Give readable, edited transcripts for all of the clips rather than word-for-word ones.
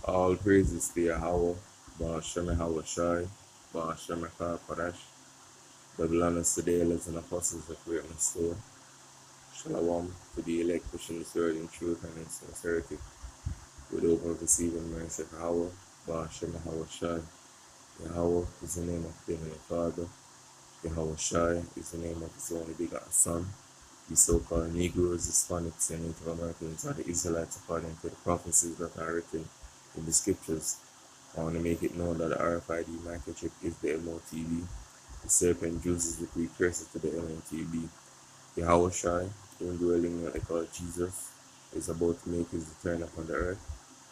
All praises to Yahweh, Ba'ashem Hawashai, Ba'ashem Kodash, double honors to the elders and apostles of great store. Shalom to the elect pushing this word in truth and in sincerity, with hope of receiving mercy of Yahweh, Ba'ashem Hawashai. Yahweh is the name of the Heavenly Father. Yahushai is the name of his only begotten Son. The so-called Negroes, Hispanics, and Native Americans are the Israelites according to the prophecies that are written in the scriptures. I want to make it known that the RFID microchip is the MOTB. The serpent Jews is the precursor to the MOTB. Yahushai, indwelling what they call Jesus, is about to make his return upon the earth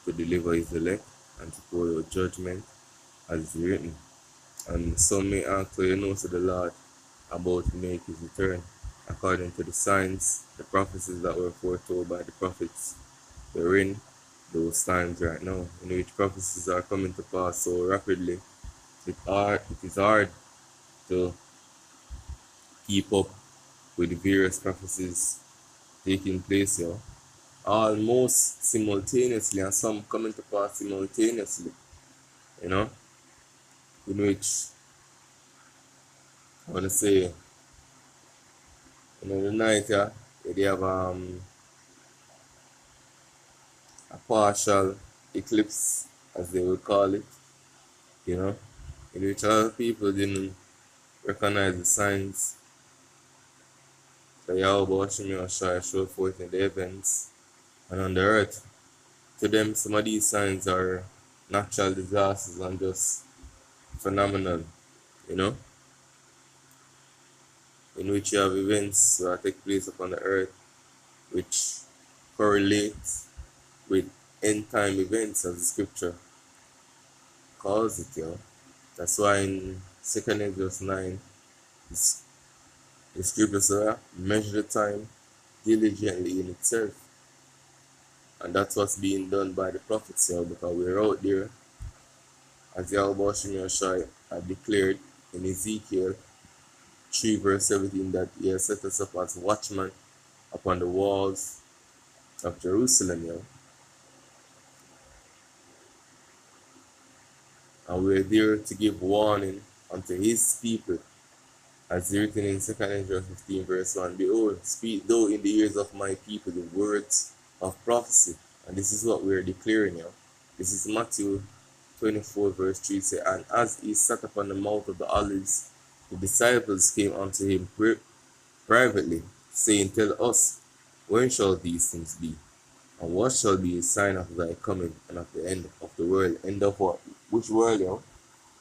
to deliver his elect and to pour out judgment as is written. And some may ask, so you know, so the Lord about to make his return according to the signs, the prophecies that were foretold by the prophets. We're in those times right now, in which prophecies are coming to pass so rapidly. It is hard to keep up with the various prophecies taking place here, almost simultaneously, and some coming to pass simultaneously, you know, in which I want to say, the night, they have a partial eclipse, as they would call it, in which a lot of people didn't recognize the signs that Yahweh showed forth in the heavens and on the earth. To them, some of these signs are natural disasters and just phenomenal, in which you have events that take place upon the earth which correlate with end time events, as the scripture calls it. That's why in 2 Ezra 9, the scripture says, measure the time diligently in itself. And that's what's being done by the prophets here, because we're out there, as Yahweh had declared in Ezekiel 3 verse 17, that he has set us up as watchmen upon the walls of Jerusalem. And we're there to give warning unto his people, as written in 2 Ezra 15 verse 1, behold, speak thou in the ears of my people the words of prophecy. And this is what we're declaring here. This is Matthew 24 verse 3, say, and as he sat upon the mount of the olives, the disciples came unto him privately, saying, tell us, when shall these things be? And what shall be a sign of thy coming and of the end of the world? End of what? Which world,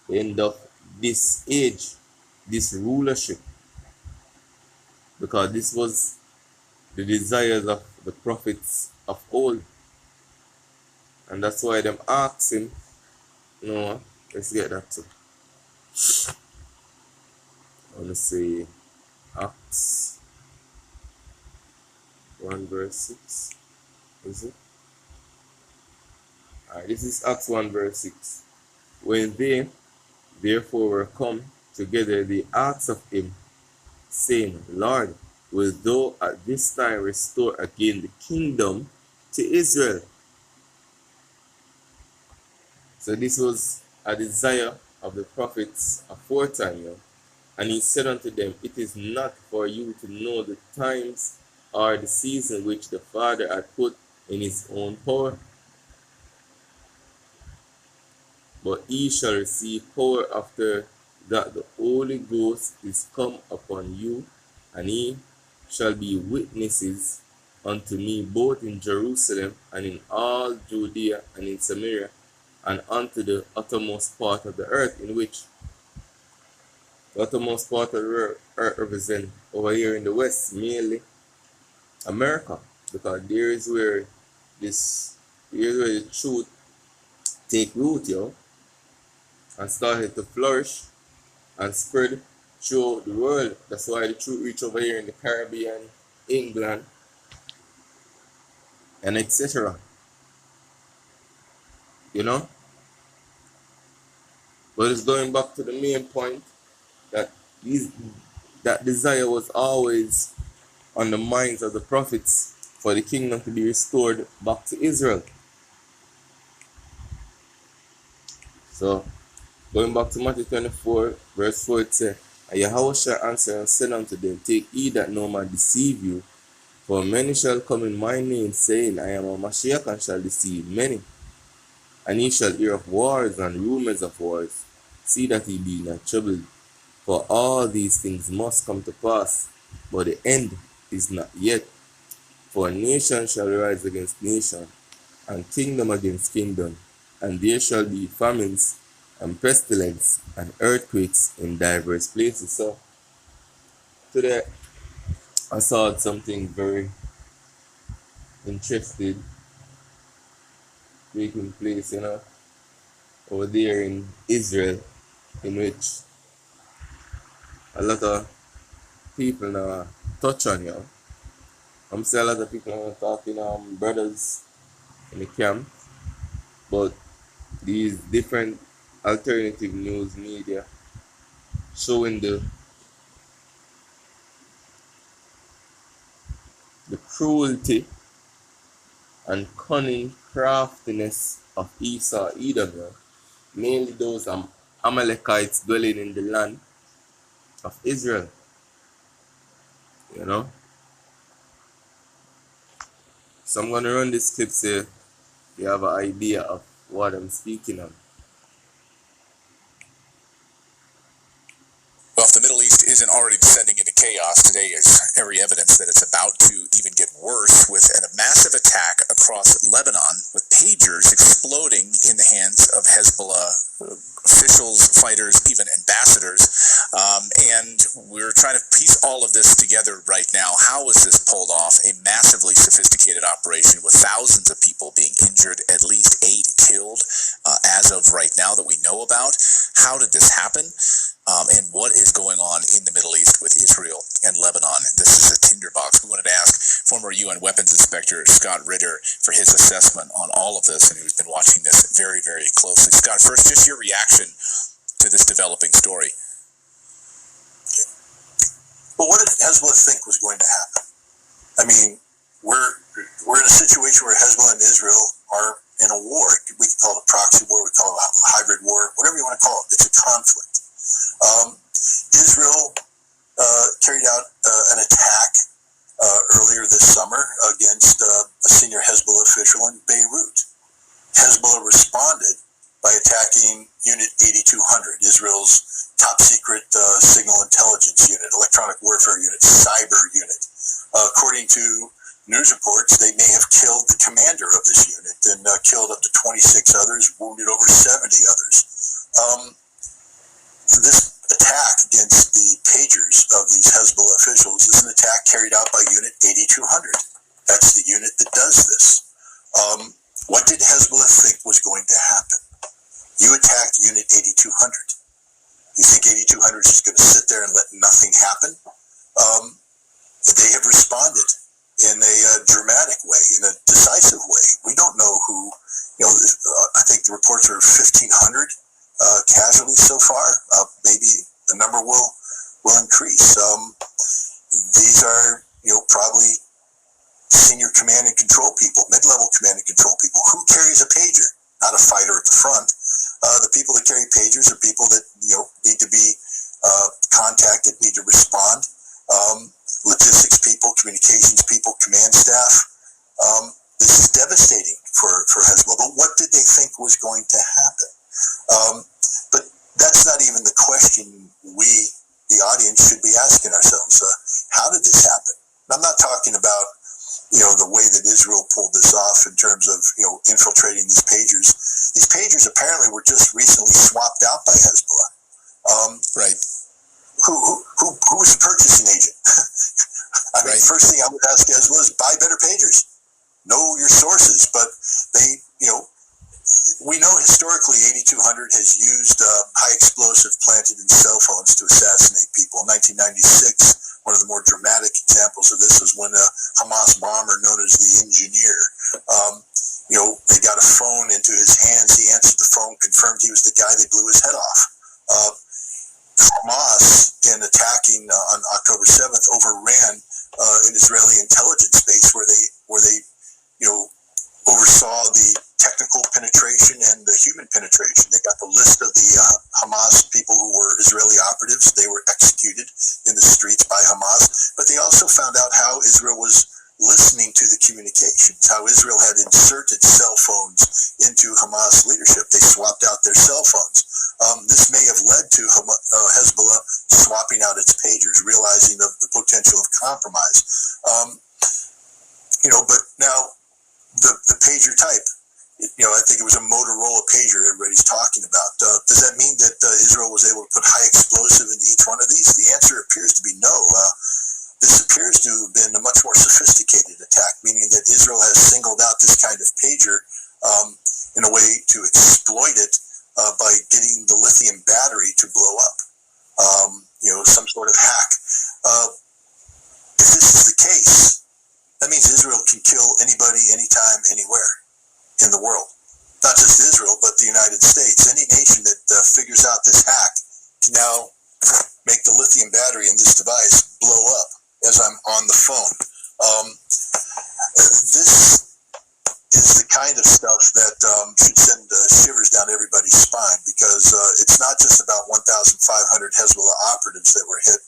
The end of this age, this rulership. Because this was the desires of the prophets of old. And that's why them asked him, let's get that too. I want to say Acts 1 verse 6. Is it? Alright, this is Acts 1 verse 6. When they therefore were come together, they asked of him, saying, Lord, will thou at this time restore again the kingdom to Israel? So this was a desire of the prophets aforetime. And he said unto them, it is not for you to know the times or the season which the Father had put in his own power, but ye shall receive power after that the Holy Ghost is come upon you, and ye shall be witnesses unto me both in Jerusalem and in all Judea and in Samaria and unto the uttermost part of the earth, in which the uttermost part of the earth represent over here in the west, mainly America, because there is where the truth take root, and started to flourish and spread through the world. That's why the truth reach over here in the Caribbean, England, and etc. But it's going back to the main point that that desire was always on the minds of the prophets for the kingdom to be restored back to Israel. So, going back to Matthew 24, verse 4, it says, And Yahweh shall answer and said unto them, Take heed that no man deceive you, for many shall come in my name, saying, I am a Mashiach, and shall deceive many. And ye shall hear of wars and rumors of wars. See that ye be not troubled, for all these things must come to pass, but the end is not yet. For nation shall rise against nation, and kingdom against kingdom, and there shall be famines, and pestilence, and earthquakes in diverse places. So, today I saw something very interesting taking place, over there in Israel, in which a lot of people now touch on you. I'm saying a lot of people are talking brothers in the camp, but these different alternative news media showing the cruelty and cunning craftiness of Esau, Edom, mainly those Amalekites dwelling in the land of Israel, you know. So I'm gonna run this clip so you have an idea of what I'm speaking on. Well, if the Middle East isn't already descending into chaos, today is every evidence that it's about to even get worse, with a massive attack across Lebanon, with pagers exploding in the hands of Hezbollah officials, fighters, even ambassadors. And we're trying to piece all of this together right now. How was this pulled off? A massively sophisticated operation with thousands of people being injured, at least 8 killed as of right now that we know about. How did this happen? And what is going on in the Middle East with Israel and Lebanon? This is a tinderbox. We wanted to ask former UN Weapons Inspector Scott Ritter for his assessment on all of this, and who's been watching this very, very closely. Scott, first, just your reaction to this developing story. Well, what did Hezbollah think was going to happen? I mean, we're in a situation where Hezbollah and Israel are in a war. We can call it a proxy war, we call it a hybrid war, whatever you want to call it. It's a conflict. Israel carried out an attack earlier this summer against a senior Hezbollah official in Beirut. Hezbollah responded by attacking Unit 8200, Israel's top secret signal intelligence unit, electronic warfare unit, cyber unit. According to news reports, they may have killed the commander of this unit and killed up to 26 others, wounded over 70 others. This attack against the pagers of these Hezbollah officials is an attack carried out by Unit 8200. That's the unit that does this. What did Hezbollah think was going to happen? You attack Unit 8200. You think 8200 is just going to sit there and let nothing happen? They have responded in a dramatic way, in a decisive way. We don't know who, I think the reports are 1,500 casualties so far. Maybe the number will increase. These are, probably senior command and control people, mid-level command and control people. Who carries a pager? Not a fighter at the front. The people that carry pagers are people that, need to be contacted, need to respond. Logistics people, communications people, command staff. This is devastating for Hezbollah. But what did they think was going to happen? But that's not even the question we, the audience, should be asking ourselves. How did this happen? And I'm not talking about, the way that Israel pulled this off in terms of, infiltrating these pagers. These pagers apparently were just recently swapped out by Hezbollah. Right. Who was the purchasing agent? I mean, Right. First thing I would ask Hezbollah is buy better pagers. Know your sources, but they, we know historically 8200 has used high explosive planted in cell phones to assassinate people. In 1996, one of the more dramatic examples of this was when a Hamas bomber known as the Engineer, they got a phone into his hands. He answered the phone, confirmed he was the guy. They blew his head off. Hamas, in attacking on October 7th, overran an Israeli intelligence base where they oversaw the technical penetration and the human human penetration. They got the list of the Hamas people who were Israeli operatives. They were executed in the streets by Hamas, but they also found out how Israel was listening to the communications, how Israel had inserted cell phones into Hamas leadership. They swapped out their cell phones. This may have led to Hezbollah swapping out its pagers, realizing of the potential of compromise. But now the pager type, I think it was a Motorola pager everybody's talking about. Does that mean that Israel was able to put high explosive into each one of these? The answer appears to be no. This appears to have been a much more sophisticated attack, meaning that Israel has singled out this kind of pager in a way to exploit it by getting the lithium battery to blow up. Some sort of hack. If this is the case, that means Israel can kill anybody, anytime, anywhere in the world. Not just Israel, but the United States. Any nation that figures out this hack can now make the lithium battery in this device blow up as I'm on the phone. This is the kind of stuff that should send shivers down everybody's spine, because it's not just about 1,500 Hezbollah operatives that were hit.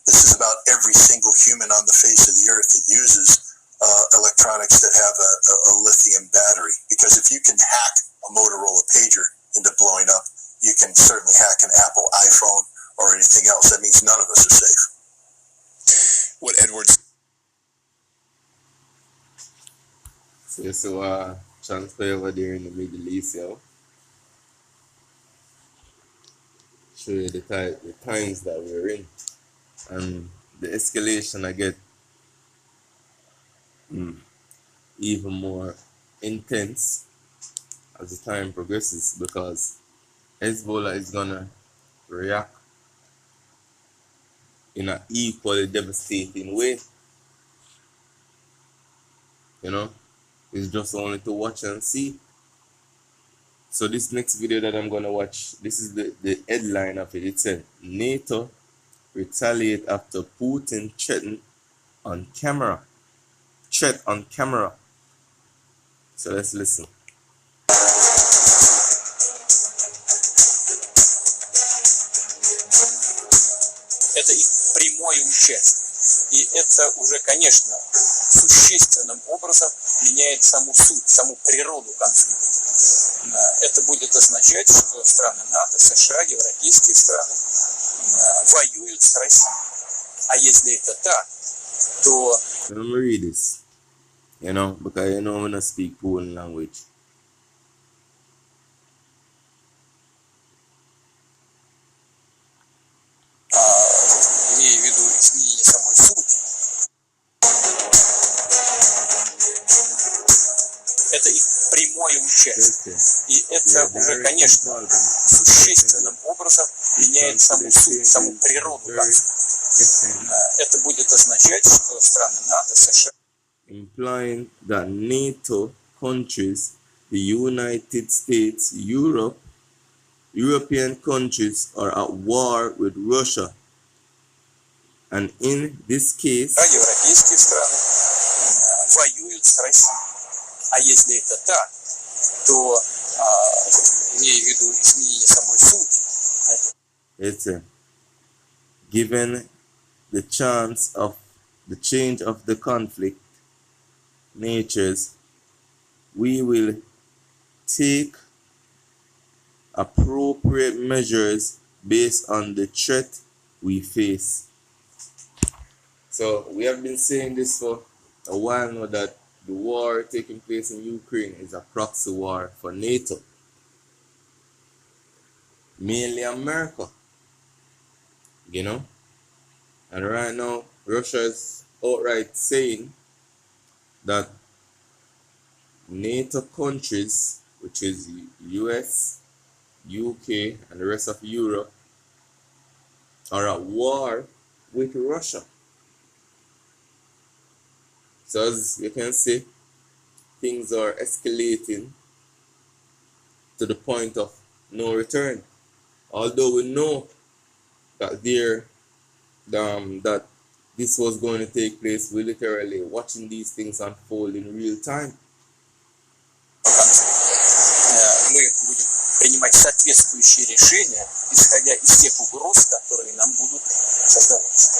This is about every single human on the face of the earth that uses electronics that have a lithium battery. Because if you can hack a Motorola pager into blowing up, you can certainly hack an Apple iPhone or anything else. That means none of us are safe. What Edwards. So transfer over there in the Middle East, show you the times that we're in, and the escalation I get even more intense as the time progresses, because Hezbollah is gonna react in an equally devastating way. It's just only to watch and see. So this next video that I'm gonna watch, this is the headline of it. It said, NATO retaliate after Putin threat on camera. So let's listen. Это их прямое участие. И это уже, конечно, существенным образом меняет саму суть, саму природу конфликта. Это будет означать, что страны НАТО, США, европейские страны воюют с Россией. А если это так, то... Let me read this, because when I speak Polish language. Имея в виду изменение самой сути. Это их прямое участие. И это уже, конечно, существенным образом меняет саму суть, саму природу конфликта. Это будет означать, что страны НАТО, США... Implying that NATO countries, the United States, European countries are at war with Russia. And in this case, европейские страны воюют с Россией. А если это так, то, имея в виду изменение самой сути, it's given the chance of the change of the conflict natures, we will take appropriate measures based on the threat we face. So we have been saying this for a while now, that the war taking place in Ukraine is a proxy war for NATO, mainly America, and right now Russia is outright saying that NATO countries, which is US, UK, and the rest of Europe, are at war with Russia. So as you can see, things are escalating to the point of no return. Although we know that that this was going to take place, we're literally watching these things unfold in real time. мы будем принимать соответствующие решения, исходя из тех угроз, которые нам будут создаваться.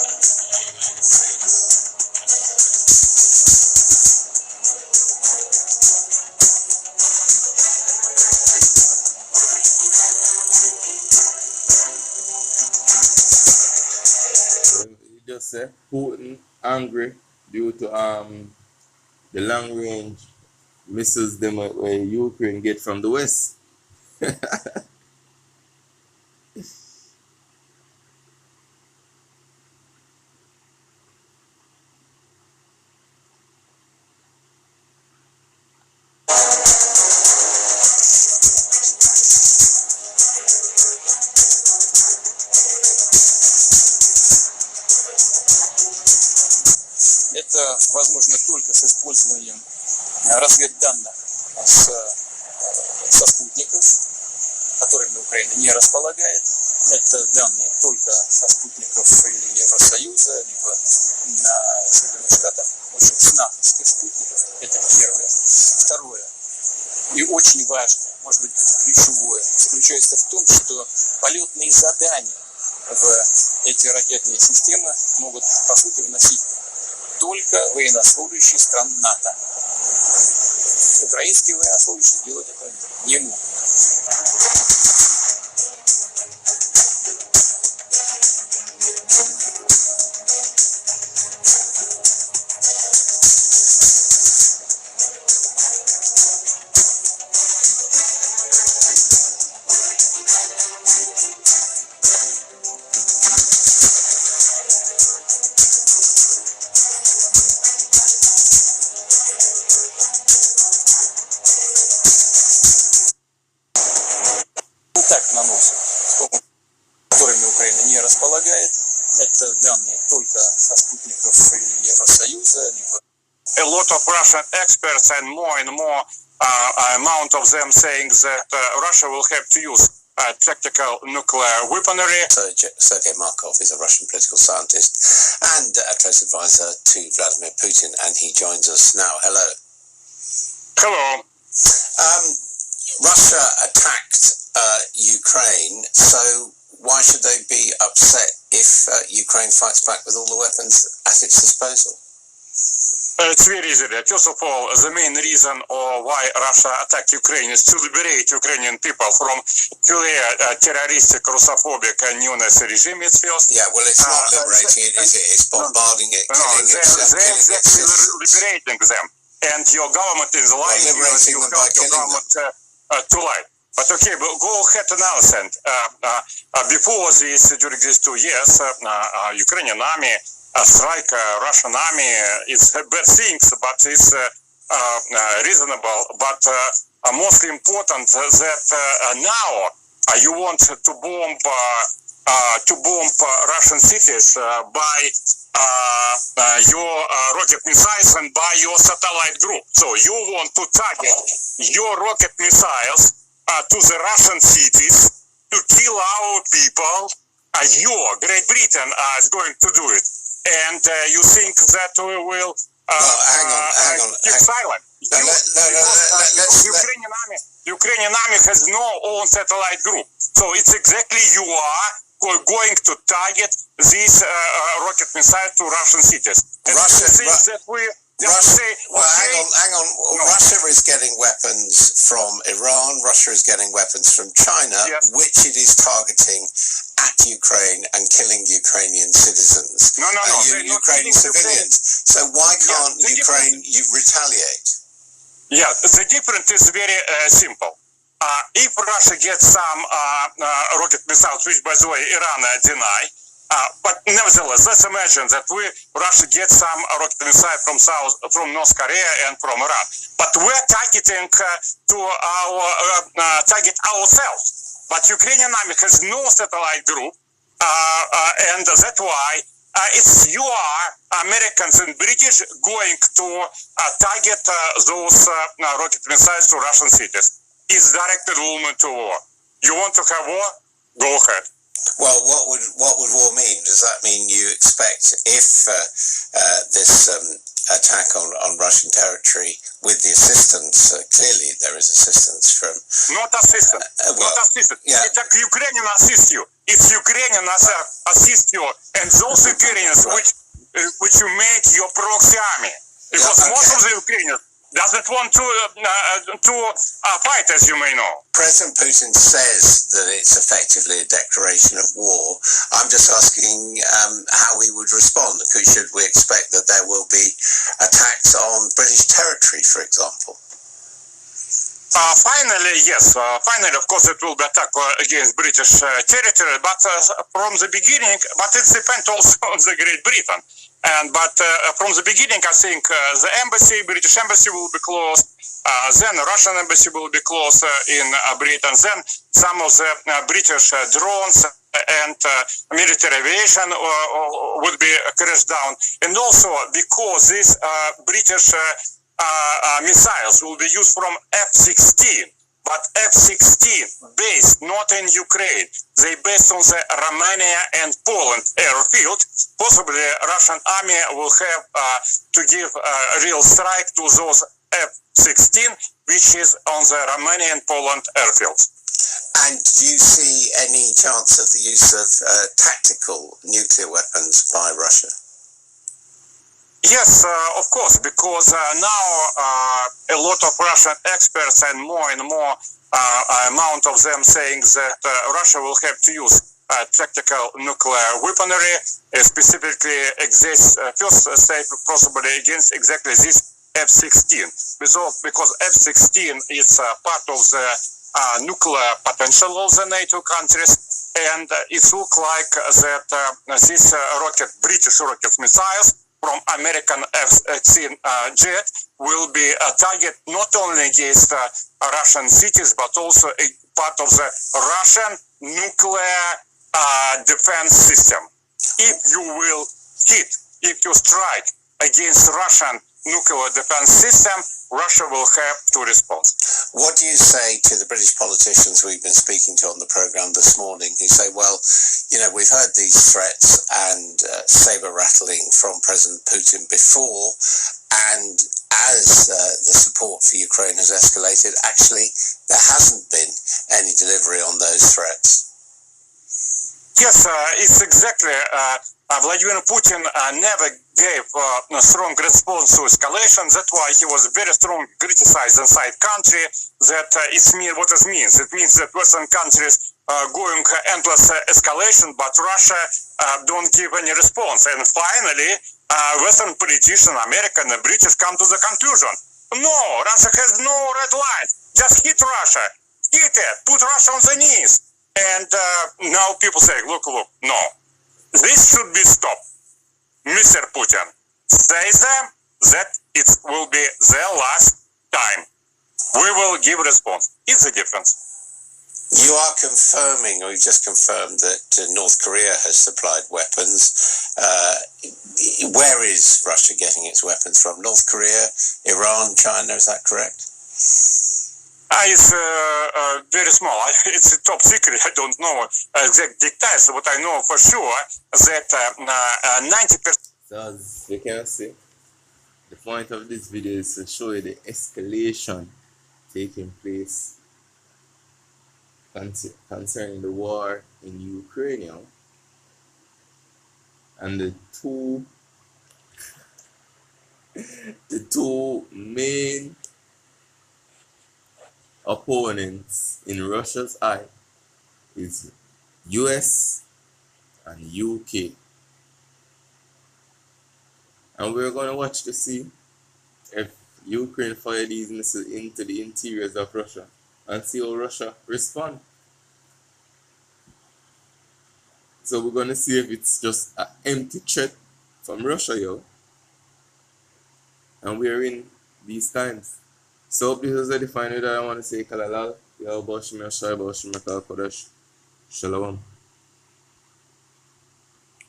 You just say Putin angry due to the long range missiles them where Ukraine get from the west. Это возможно только с использованием разведданных со спутников, которыми Украина не располагает. Это данные только со спутников или Евросоюза, либо Соединенных Штатов, в общем, с натовских спутников. Это первое. Второе, и очень важное, может быть, ключевое, заключается в том, что полетные задания в эти ракетные системы могут, по сути, вносить только военнослужащие стран НАТО. Украинские военнослужащие делать это не могут. Так наносят, которыми Украина не располагает. Это данные только со спутников или Евросоюза, либо A lot of Russian experts and more amount of them saying that Russia will have to use tactical nuclear weaponry. Sergei Markov is a Russian political scientist and a close advisor to Vladimir Putin, and he joins us now. Hello. Hello. Russia attacked Ukraine, so why should they be upset if Ukraine fights back with all the weapons at its disposal? It's very easy. First of all, the main reason why Russia attacked Ukraine is to liberate Ukrainian people from clear terroristic, Russophobic and neonazis regime. It's first. Yeah, well, it's not liberating it, is it? It's bombarding it, killing they're exactly liberating them. And your government is lying. Liberating them by killing them. To lie. But okay, but go ahead and understand. Before this, during these 2 years, Ukrainian army strike Russian army. It's bad things, but it's reasonable. But most important that now you want to bomb Russian cities by your rocket missiles and by your satellite group. So you want to target your rocket missiles to the Russian cities to kill our people. Your Great Britain is going to do it. And you think that we will keep silent? Ukrainian army has no own satellite group. So it's exactly you are going to target these rocket missiles to Russian cities. And hang on. No. Russia is getting weapons from Iran. Russia is getting weapons from China, yes, which it is targeting at Ukraine and killing Ukrainian citizens. No. Ukrainian civilians. So why can't Ukraine retaliate? Yeah, the difference is very simple. If Russia gets some rocket missiles, which, by the way, Iran deny, but nevertheless, let's imagine that Russia gets some rocket missiles from North Korea and from Iran. But we're targeting target ourselves. But Ukrainian army has no satellite group, and that's why it's you are Americans and British going to target those rocket missiles to Russian cities. It's directed woman to war. You want to have war? Go ahead. Well, what would war mean? Does that mean you expect if this attack on Russian territory with the assistance. Clearly, there is assistance from. Not assistant. Well, not assistant. yeah. It's like Ukrainian assist you. It's Ukrainian assist you, and those Ukrainians Right. which you make your proxy army, because Yeah, most okay. of the Ukrainians doesn't want to fight, as you may know. President Putin says that it's effectively a declaration of war. I'm just asking how we would respond. Should we expect that there will be attacks on British territory, for example? Finally, yes. Finally, of course, it will be attack against British territory, but from the beginning, but it depends also on the Great Britain. But from the beginning, I think the embassy, British embassy, will be closed. Then Russian embassy will be closed in Britain. Then some of the British drones and military aviation would be crashed down. And also because these British missiles will be used from F-16, but F-16 based not in Ukraine. They based on the Romania and Poland airfield. Possibly Russian army will have to give a real strike to those F-16, which is on the Romania and Poland airfields. And do you see any chance of the use of tactical nuclear weapons by Russia? Yes, of course, because now a lot of Russian experts and more amount of them saying that Russia will have to use tactical nuclear weaponry, specifically against first state possibly against exactly this F-16, because F-16 is part of the nuclear potential of the NATO countries, and it looks like that these British rocket missiles from American F-16 jet will be a target not only against Russian cities, but also a part of the Russian nuclear defense system. If you will hit, if you strike against Russian nuclear defense system, Russia will have to respond. What do you say to the British politicians we've been speaking to on the programme this morning who say, well, you know, we've heard these threats and saber rattling from President Putin before, and as the support for Ukraine has escalated, actually there hasn't been any delivery on those threats? Yes, it's exactly. Vladimir Putin never gave a strong response to escalation. That's why he was very strong criticized inside country. That what it means. It means that Western countries are going endless escalation, but Russia don't give any response. And finally, Western politicians, American and British, come to the conclusion: no, Russia has no red line. Just hit Russia, hit it, put Russia on the knees. And now people say, look, no, this should be stopped. Mr. Putin, say them that it will be their last time. We will give response. It's the difference. You are confirming, or you've just confirmed, that North Korea has supplied weapons. Where is Russia getting its weapons from? North Korea, Iran, China, is that correct? It's very small. It's top secret. I don't know exact details. What I know for sure that 90%. So as you can see, the point of this video is to show you the escalation taking place concerning the war in Ukraine, and the two main opponents in Russia's eye is US and UK. And we're going to watch to see if Ukraine fire these missiles into the interiors of Russia and see how Russia respond. So we're going to see if it's just an empty threat from Russia, and we're in these times. So this is the final that I want to say. Kalalal, Yahweh Bashim Yashai Bashim Kodesh. Shalom.